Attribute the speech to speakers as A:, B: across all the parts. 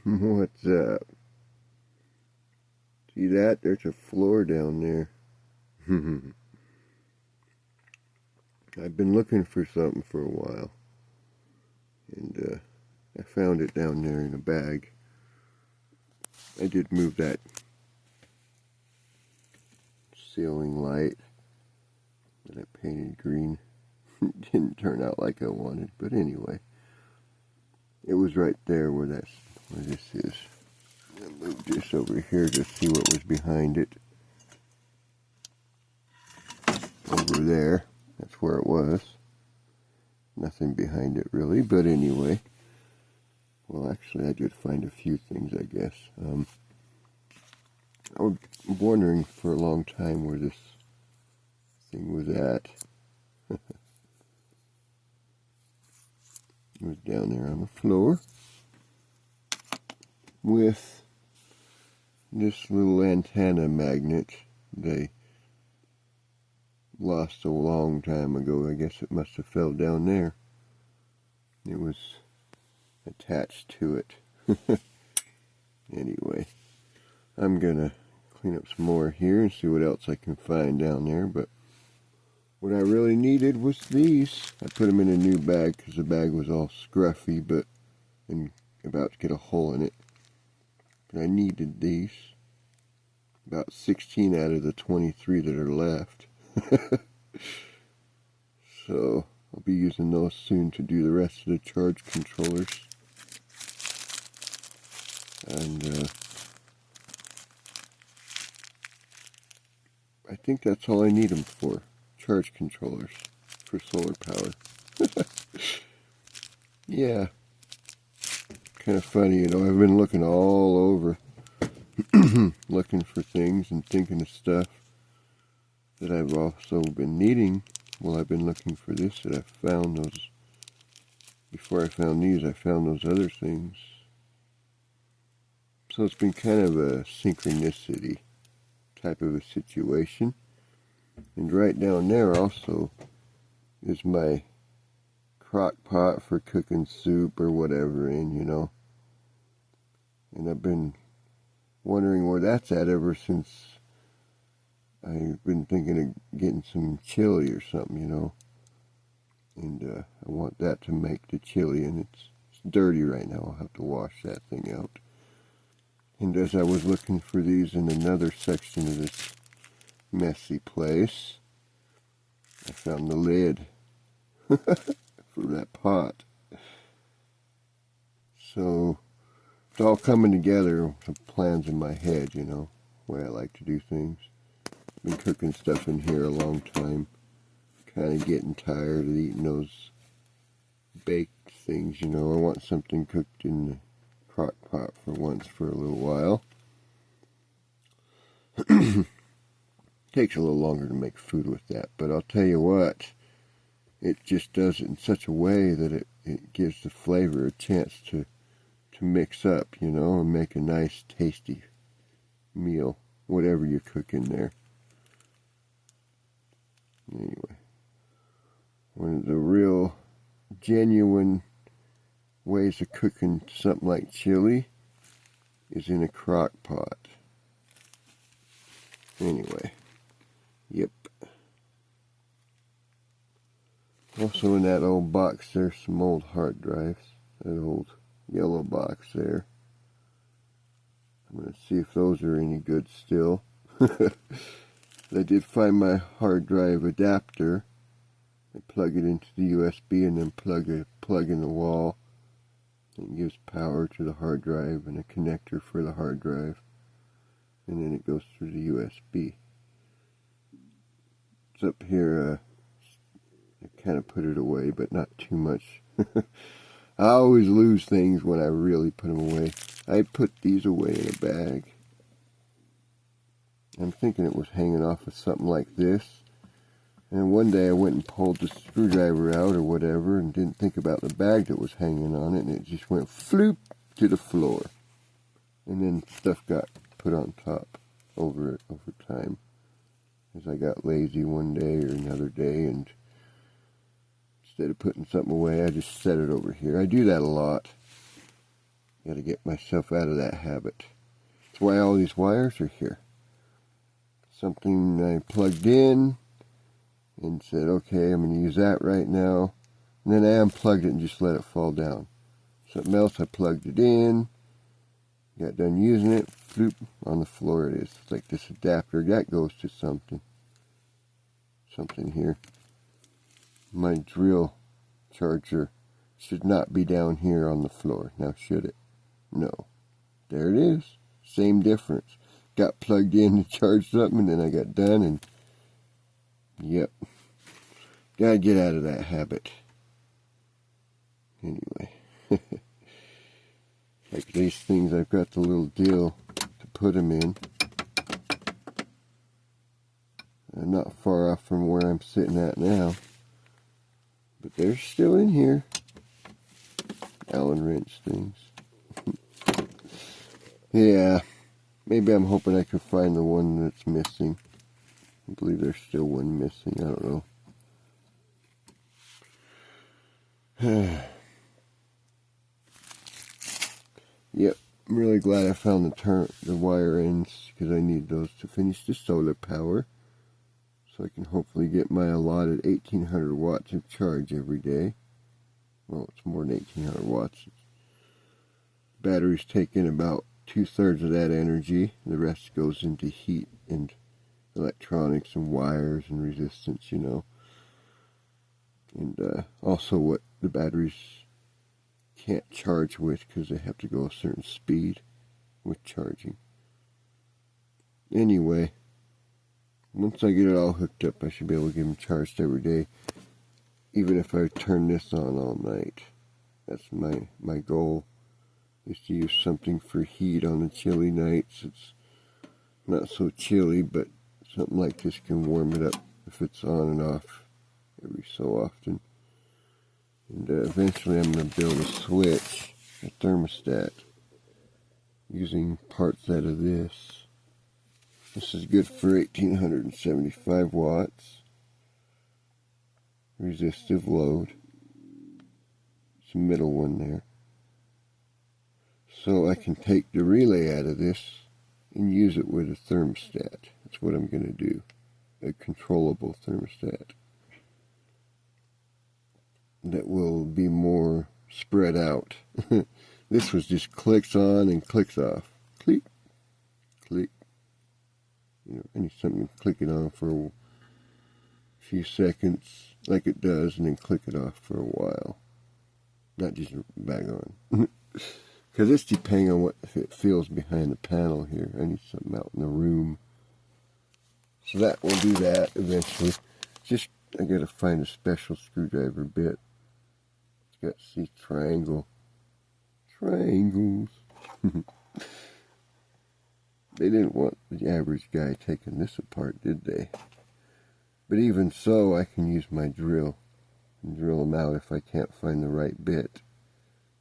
A: What's up? See that? There's a floor down there. I've been looking for something for a while. And I found it down there in a bag. I did move that ceiling light that I painted green. It didn't turn out like I wanted, but anyway. It was right there where this is. I moved this over here to see what was behind it. Over there. That's where it was. Nothing behind it really, but anyway. Well, actually, I did find a few things, I guess. I was wondering for a long time where this thing was at. It was down there on the floor with this little antenna magnet they lost a long time ago. I guess it must have fell down there. It was attached to it. Anyway, I'm gonna clean up some more here and see what else I can find down there, but what I really needed was these. I put them in a new bag because the bag was all scruffy and about to get a hole in it. But I needed these. About 16 out of the 23 that are left. So I'll be using those soon to do the rest of the charge controllers. And I think that's all I need them for. Charge controllers for solar power. Yeah. Kind of funny, you know, I've been looking all over. Looking for things and thinking of stuff that I've also been needing. Well, I've been looking for this, that I found those. Before I found these, I found those other things. So it's been kind of a synchronicity type of a situation. And right down there also is my crock pot for cooking soup or whatever in, you know. And I've been wondering where that's at ever since I've been thinking of getting some chili or something, you know. And I want that to make the chili, and it's dirty right now. I'll have to wash that thing out. And as I was looking for these in another section of this messy place, I found the lid for that pot. So it's all coming together, some plans in my head, you know, the way I like to do things. Been cooking stuff in here a long time. Kind of getting tired of eating those baked things, you know. I want something cooked in the crock pot for once for a little while. Takes a little longer to make food with that, but I'll tell you what, it just does it in such a way that it gives the flavor a chance to mix up, you know, and make a nice tasty meal, whatever you cook in there. Anyway, one of the real genuine ways of cooking something like chili is in a crock pot. Anyway, yep. Also in that old box there's some old hard drives. That old yellow box there. I'm going to see if those are any good still. I did find my hard drive adapter. I plug it into the USB and then plug in the wall. It gives power to the hard drive and a connector for the hard drive. And then it goes through the USB. It's up here. I kind of put it away, but not too much. I always lose things when I really put them away. I put these away in a bag. I'm thinking it was hanging off of something like this. And one day I went and pulled the screwdriver out or whatever and didn't think about the bag that was hanging on it, and it just went floop to the floor. And then stuff got put on top over time. As I got lazy one day or another day, and instead of putting something away, I just set it over here. I do that a lot. Got to get myself out of that habit. That's why all these wires are here. Something I plugged in and said, okay, I'm going to use that right now. And then I unplugged it and just let it fall down. Something else, I plugged it in, got done using it, floop, on the floor it is. It's like this adapter, that goes to something here. My drill charger should not be down here on the floor. Now should it? No. There it is. Same difference. Got plugged in to charge something, and then I got done, and yep. Gotta get out of that habit. Anyway. Like these things, I've got the little deal to put them in. Not far off from where I'm sitting at now. But they're still in here. Allen wrench things. Yeah. Maybe I'm hoping I can find the one that's missing. I believe there's still one missing. I don't know. Yep. I'm really glad I found the wire ends, because I need those to finish the solar power. So I can hopefully get my allotted 1800 watts of charge every day. Well, it's more than 1800 watts. Batteries take in about 2/3 of that energy. The rest goes into heat and electronics and wires and resistance, you know. And also what the batteries can't charge with, because they have to go a certain speed with charging. Anyway, once I get it all hooked up, I should be able to get them charged every day, even if I turn this on all night. That's my goal, is to use something for heat on the chilly nights. It's not so chilly, but something like this can warm it up if it's on and off every so often. And eventually I'm going to build a switch, a thermostat, using parts out of this. This is good for 1875 watts. Resistive load. It's a middle one there. So I can take the relay out of this and use it with a thermostat. That's what I'm going to do. A controllable thermostat that will be more spread out. This was just clicks on and clicks off. Click, click. You know, I need something to click it on for a few seconds, like it does, and then click it off for a while. Not just back on. Because it's depending on what it feels behind the panel here. I need something out in the room. So that will do that eventually. Just, I gotta find a special screwdriver bit. It's got, see, triangles. They didn't want the average guy taking this apart, did they? But even so, I can use my drill and drill them out if I can't find the right bit.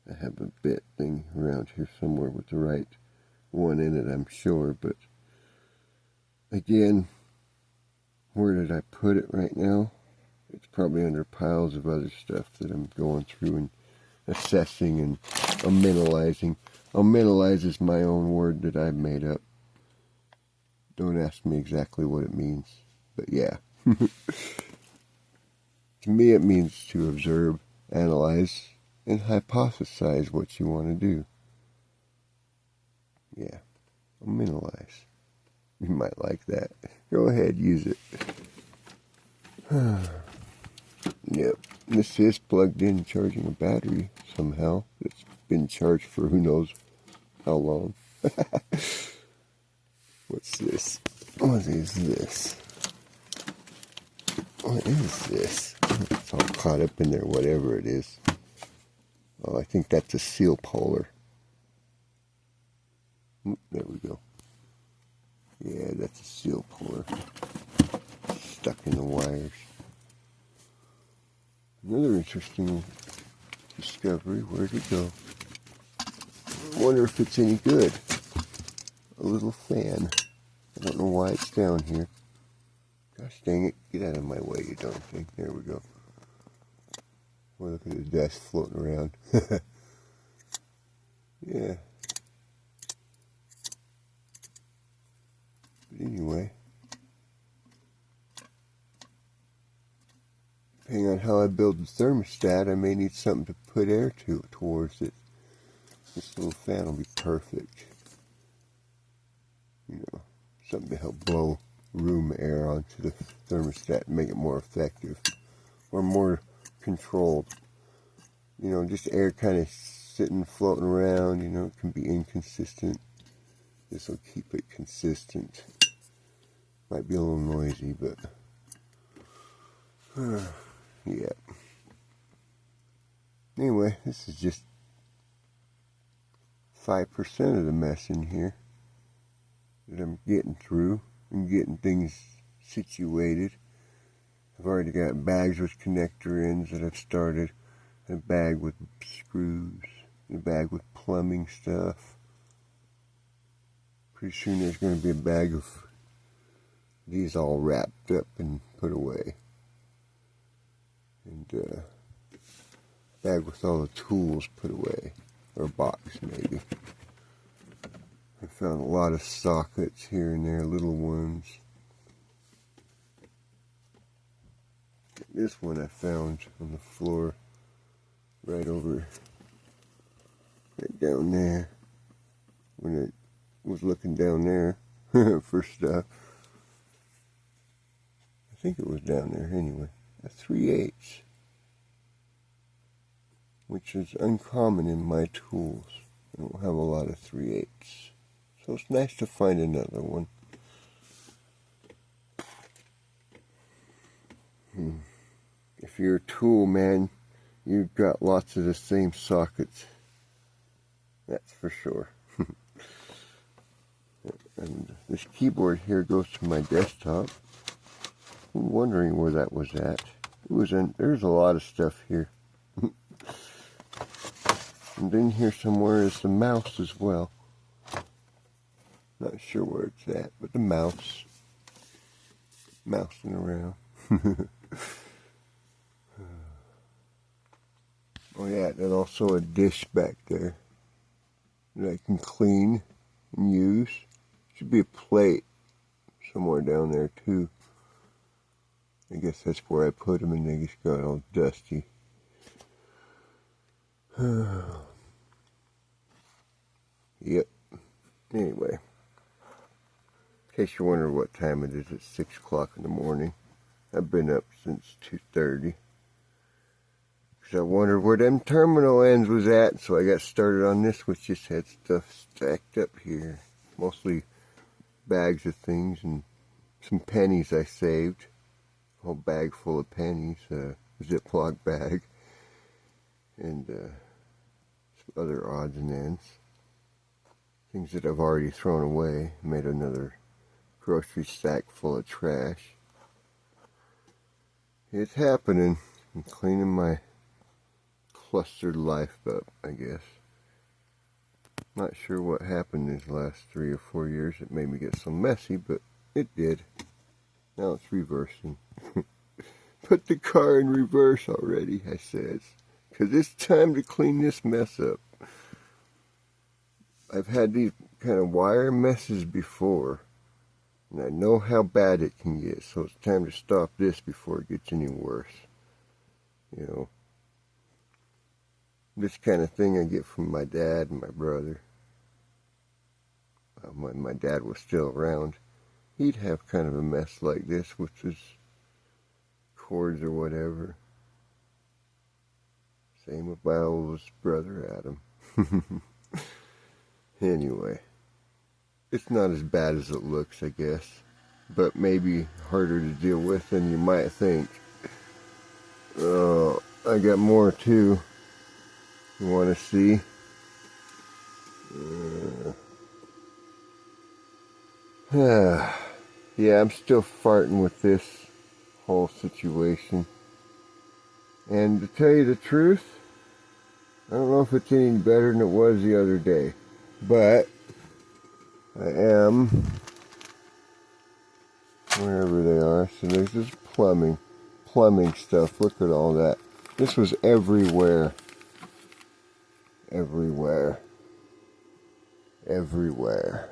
A: I have a bit thing around here somewhere with the right one in it, I'm sure. But again, where did I put it right now? It's probably under piles of other stuff that I'm going through and assessing and mentalizing. Mentalize is my own word that I've made up. Don't ask me exactly what it means, but yeah. To me it means to observe, analyze, and hypothesize what you want to do. Yeah, mentalize. You might like that. Go ahead, use it. Yep, this is plugged in, charging a battery somehow. It's been charged for who knows how long. What's this? What is this? What is this? It's all caught up in there, whatever it is. Oh, I think that's a seal puller. There we go. Yeah, that's a seal puller. Stuck in the wires. Another interesting discovery. Where'd it go? I wonder if it's any good. A little fan. I don't know why it's down here. Gosh dang it. Get out of my way, you dumb thing. There we go. Boy, look at the dust floating around. Yeah. But anyway, depending on how I build the thermostat, I may need something to put air towards it. This little fan will be perfect. You know, something to help blow room air onto the thermostat and make it more effective or more controlled. You know, just air kind of sitting, floating around, you know, it can be inconsistent. This will keep it consistent. Might be a little noisy, but yeah. Anyway, this is just 5% of the mess in here that I'm getting through and getting things situated. I've already got bags with connector ends that I've started, a bag with screws, a bag with plumbing stuff. Pretty soon there's going to be a bag of these all wrapped up and put away. And bag with all the tools put away, or a box maybe. I found a lot of sockets here and there, little ones. This one I found on the floor, right down there. When I was looking down there for stuff. I think it was down there anyway. A 3/8, which is uncommon in my tools. I don't have a lot of 3/8, so it's nice to find another one. If you're a tool man, you've got lots of the same sockets. That's for sure. And this keyboard here goes to my desktop. I'm wondering where that was at. There's a lot of stuff here. And in here somewhere is the mouse as well. Not sure where it's at, but the mouse. Mousing around. Oh yeah, and also a dish back there that I can clean and use. Should be a plate somewhere down there too. I guess that's where I put them and they just got all dusty. Yep. Anyway, in case you wonder what time it is, it's 6 o'clock in the morning. I've been up since 2:30. Because I wondered where them terminal ends was at, so I got started on this, which just had stuff stacked up here. Mostly bags of things and some pennies I saved. A whole bag full of pennies, Ziploc bag, and some other odds and ends. Things that I've already thrown away. Made another grocery sack full of trash. It's happening. I'm cleaning my clustered life up, I guess. Not sure what happened these last 3 or 4 years that made me get so messy, but it did. Now it's reversing. Put the car in reverse already, I says. Because it's time to clean this mess up. I've had these kind of wire messes before. And I know how bad it can get. So it's time to stop this before it gets any worse. You know. This kind of thing I get from my dad and my brother. When my dad was still around, he'd have kind of a mess like this, which is cords or whatever. Same with my oldest brother, Adam. Anyway, it's not as bad as it looks, I guess, but maybe harder to deal with than you might think. I got more too. You want to see? Yeah, I'm still farting with this whole situation. And to tell you the truth, I don't know if it's any better than it was the other day. But I am, wherever they are, so there's this plumbing stuff. Look at all that. This was everywhere. everywhere.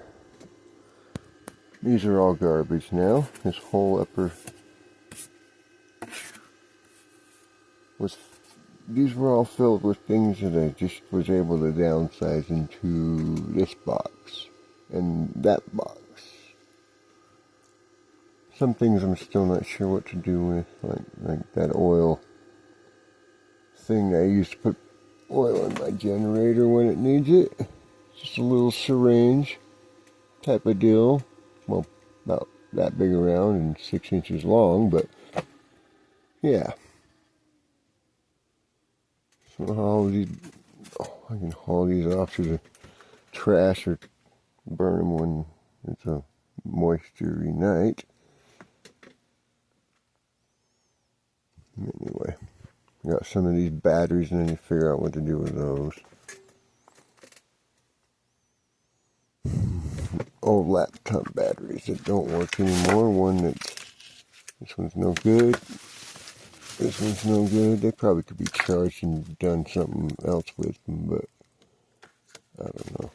A: These are all garbage now. This whole upper was, these were all filled with things that I just was able to downsize into this box and that box. Some things I'm still not sure what to do with, like that oil thing I used to put oil in my generator when it needs it. Just a little syringe type of deal. Well, about that big around and 6 inches long, but yeah. So I can haul these off to the trash or burn them when it's a moistury night. Anyway, got some of these batteries and I need to figure out what to do with those. Old laptop batteries that don't work anymore. This one's no good. This one's no good. They probably could be charged and done something else with them, but I don't know.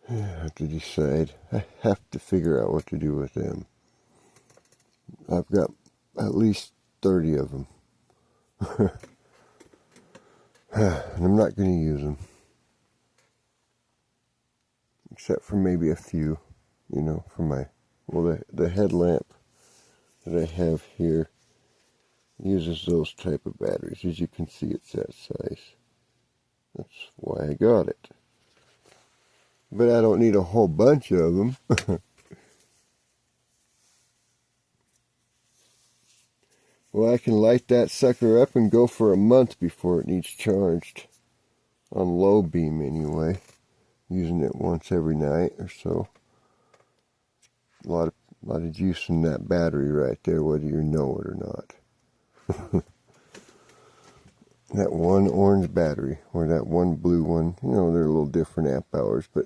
A: I have to decide. I have to figure out what to do with them. I've got at least 30 of them. And I'm not going to use them. Except for maybe a few, for my, the headlamp that I have here uses those type of batteries. As you can see, it's that size. That's why I got it. But I don't need a whole bunch of them. Well, I can light that sucker up and go for a month before it needs charged. On low beam anyway. Using it once every night or so. A lot of juice in that battery right there, whether you know it or not. That one orange battery, or that one blue one, they're a little different amp hours, but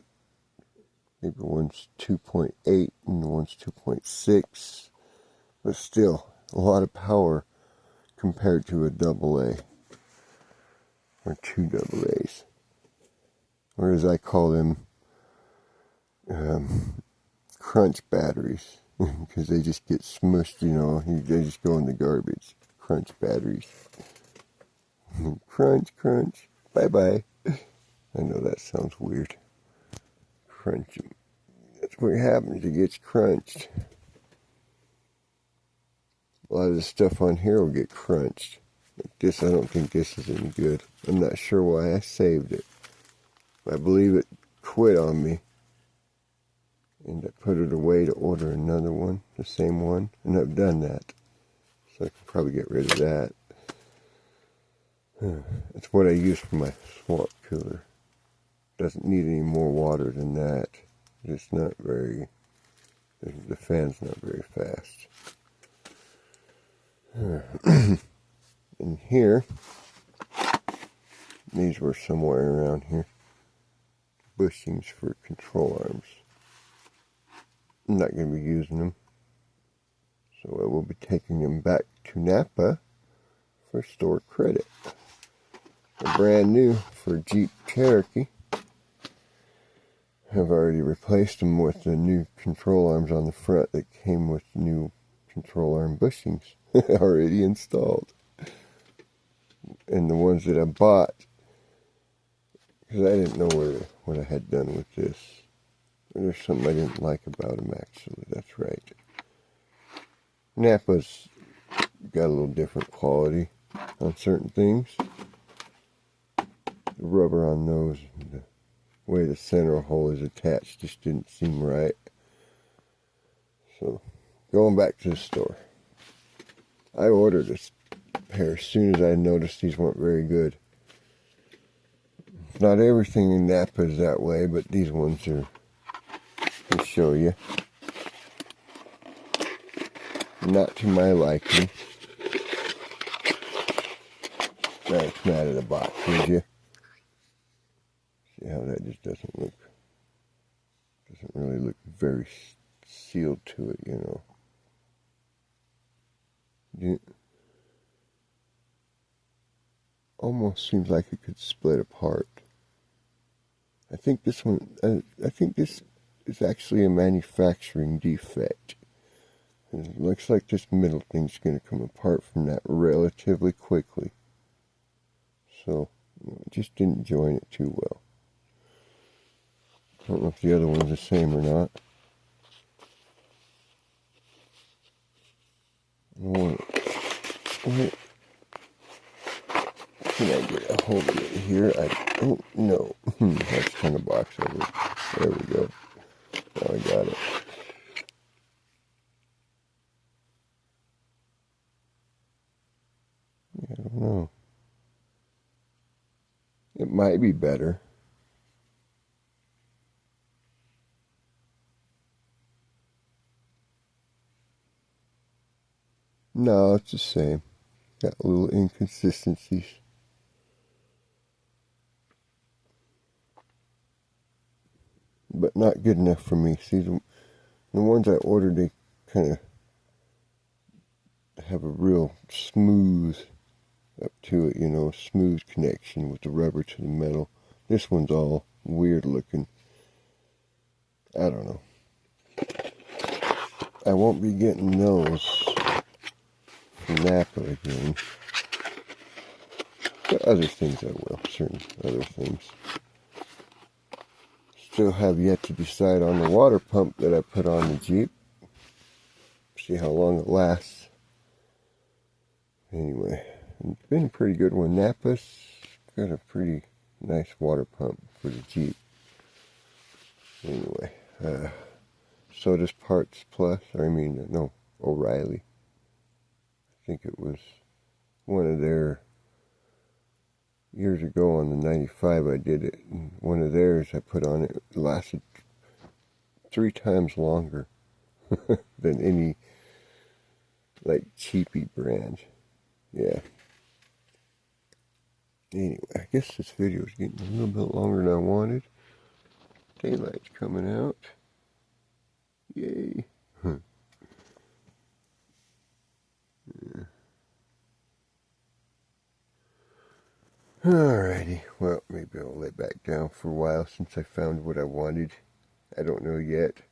A: maybe one's 2.8 and one's 2.6. But still, a lot of power compared to a AA or two AA's. Or as I call them, crunch batteries, because they just get smushed, they just go in the garbage. Crunch batteries. Crunch, crunch, bye-bye. I know that sounds weird. Crunch. That's what happens, it gets crunched. A lot of the stuff on here will get crunched. Like this, I don't think this is any good. I'm not sure why I saved it. I believe it quit on me. And I put it away to order another one, the same one. And I've done that. So I can probably get rid of that. That's what I use for my swamp cooler. Doesn't need any more water than that. It's not very, the fan's not very fast. In here, these were somewhere around here. Bushings for control arms. I'm not going to be using them. So I will be taking them back to Napa for store credit. They're brand new for Jeep Cherokee. I've already replaced them with the new control arms on the front that came with new control arm bushings already installed. And the ones that I bought, because I didn't know what I had done with this. There's something I didn't like about them, actually. That's right. Napa's got a little different quality on certain things. The rubber on those, the way the center hole is attached just didn't seem right. So, going back to the store. I ordered a pair as soon as I noticed these weren't very good. Not everything in Napa is that way, but these ones are. I'll show you. Not to my liking. Now come out of the box, would you? See how that just doesn't really look very sealed to it, It almost seems like it could split apart. I think this one, I think this is actually a manufacturing defect. It looks like this middle thing's going to come apart from that relatively quickly. So, I just didn't join it too well. I don't know if the other one's the same or not. What can I get a hold of it here? I don't know. Let's turn the box over. There we go. Now I got it. I don't know. It might be better. No, it's the same. Got little inconsistencies. But not good enough for me. See, the ones I ordered, they kind of have a real smooth up to it, you know, smooth connection with the rubber to the metal. This one's all weird looking. I don't know. I won't be getting those from Napa again. But other things I will, certain other things. Still have yet to decide on the water pump that I put on the Jeep. See how long it lasts. Anyway, it's been a pretty good one. Napa's got a pretty nice water pump for the Jeep. Anyway, so does Parts Plus. No, O'Reilly. I think it was one of their, years ago on the 95 I did it. And one of theirs I put on it lasted 3 times longer than any like cheapy brand. Yeah. Anyway, I guess this video is getting a little bit longer than I wanted. Daylight's coming out. Yay. Yeah. Alrighty, well, maybe I'll lay back down for a while since I found what I wanted. I don't know yet.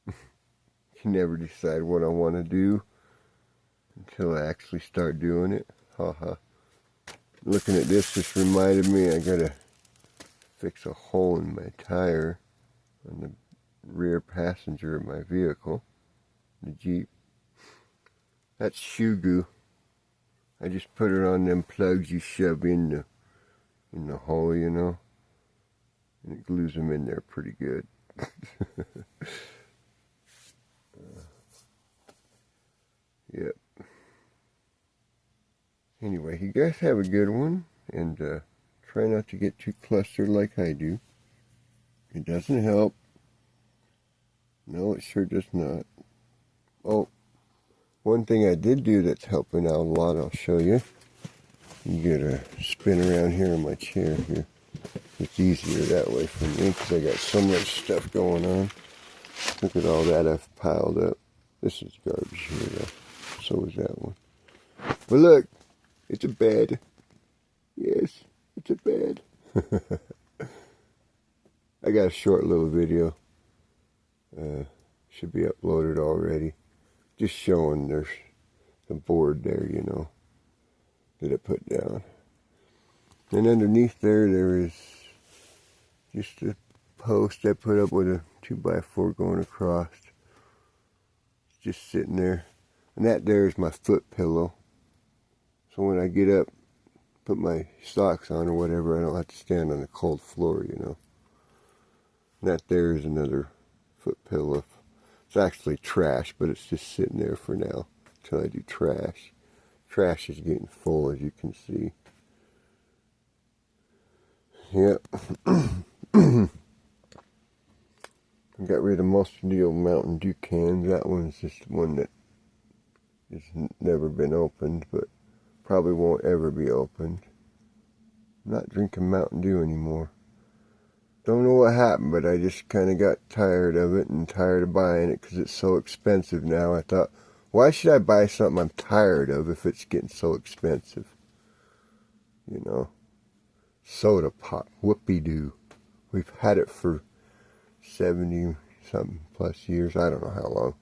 A: Can never decide what I want to do until I actually start doing it. Haha. Looking at this just reminded me I gotta fix a hole in my tire on the rear passenger of my vehicle, the Jeep. That's shoe goo. I just put it on them plugs you shove in the hole, you know, and it glues them in there pretty good. Yep. Anyway, you guys have a good one, and try not to get too clustered like I do. It doesn't help. No, it sure does not. Oh, one thing I did do that's helping out a lot, I'll show you. You get a spin around here in my chair here. It's easier that way for me because I got so much stuff going on. Look at all that I've piled up. This is garbage here though. So is that one. But look, it's a bed. Yes, it's a bed. I got a short little video. Should be uploaded already. Just showing there's the board there, you know, that I put down. And underneath there is just a post I put up with a 2x4 going across. It's just sitting there. And that there is my foot pillow. So when I get up, put my socks on or whatever, I don't have to stand on the cold floor, you know. And that there is another foot pillow. It's actually trash, but it's just sitting there for now until I do trash. Trash is getting full, as you can see. Yep. I got rid of most of the old Mountain Dew cans. That one's just one that has never been opened, but probably won't ever be opened. I'm not drinking Mountain Dew anymore. Don't know what happened, but I just kind of got tired of it and tired of buying it because it's so expensive now. I thought, why should I buy something I'm tired of if it's getting so expensive? You know? soda pop. Whoopie-doo. We've had it for 70-something plus years. I don't know how long.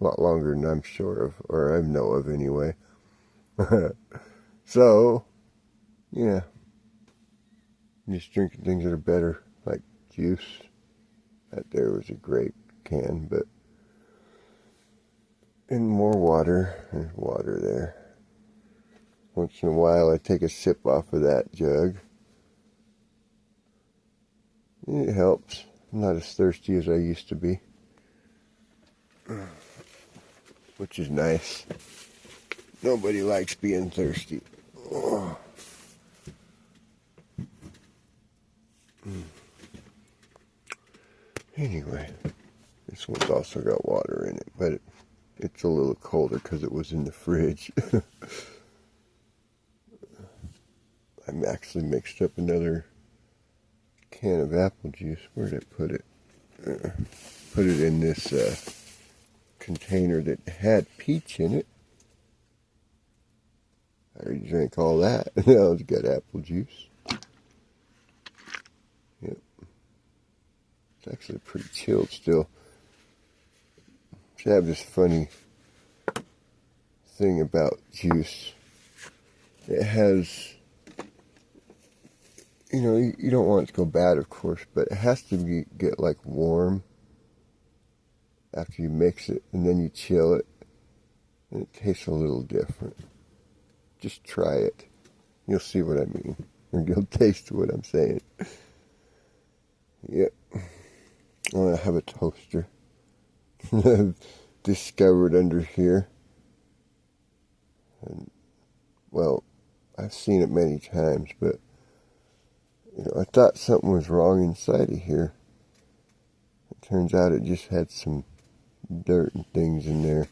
A: A lot longer than I'm sure of, or I know of anyway. So, yeah. Just drinking things that are better, like juice. That there was a grape can, but and more water. There's water there. Once in a while I take a sip off of that jug. It helps. I'm not as thirsty as I used to be. Which is nice. Nobody likes being thirsty. Oh. Anyway, this one's also got water in it, but it's a little colder because it was in the fridge. I actually mixed up another can of apple juice. Where did I put it? Put it in this container that had peach in it. I already drank all that. Now it's got apple juice. Yep. It's actually pretty chilled still. I have this funny thing about juice. It has, you don't want it to go bad, of course, but it has to get like warm after you mix it, and then you chill it, and it tastes a little different. Just try it. You'll see what I mean. Or you'll taste what I'm saying. Yep. Oh, I have a toaster. I've discovered under here. And, well, I've seen it many times, but I thought something was wrong inside of here. It turns out it just had some dirt and things in there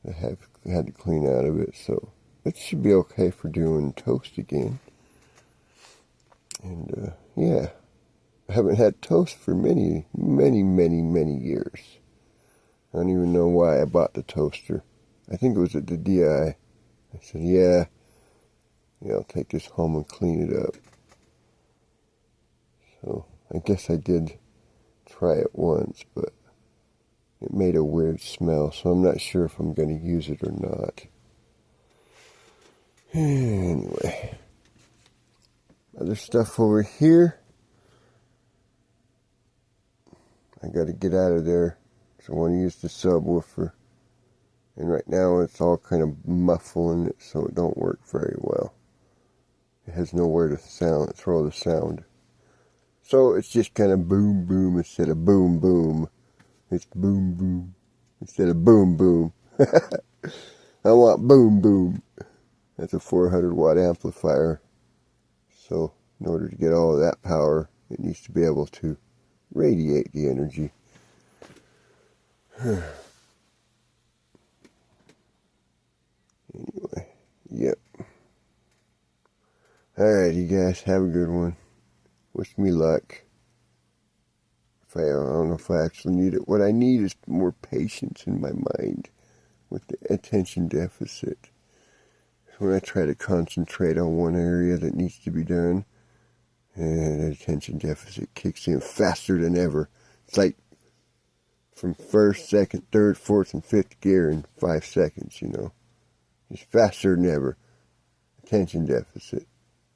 A: that I had to clean out of it, so it should be okay for doing toast again. And, yeah, I haven't had toast for many, many, many, many years. I don't even know why I bought the toaster. I think it was at the DI. I said, yeah, I'll take this home and clean it up. So I guess I did try it once, but it made a weird smell, so I'm not sure if I'm going to use it or not. Anyway, other stuff over here. I got to get out of there, so I want to use the subwoofer. And right now it's all kind of muffling it, so it don't work very well. It has nowhere to throw the sound. So it's just kind of boom boom instead of boom boom. It's boom boom instead of boom boom. I want boom boom. That's a 400 watt amplifier. So in order to get all of that power, it needs to be able to radiate the energy. Anyway, yep. Alright, you guys, have a good one. Wish me luck. I don't know if I actually need it. What I need is more patience in my mind with the attention deficit. When I try to concentrate on one area that needs to be done, and the attention deficit kicks in faster than ever. It's like from first, second, third, fourth, and fifth gear in 5 seconds, Just faster than ever. Attention deficit.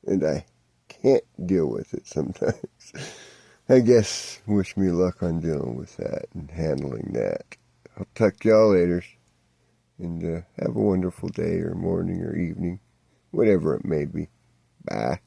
A: And I can't deal with it sometimes. I guess wish me luck on dealing with that and handling that. I'll talk to y'all later. And have a wonderful day or morning or evening. Whatever it may be. Bye.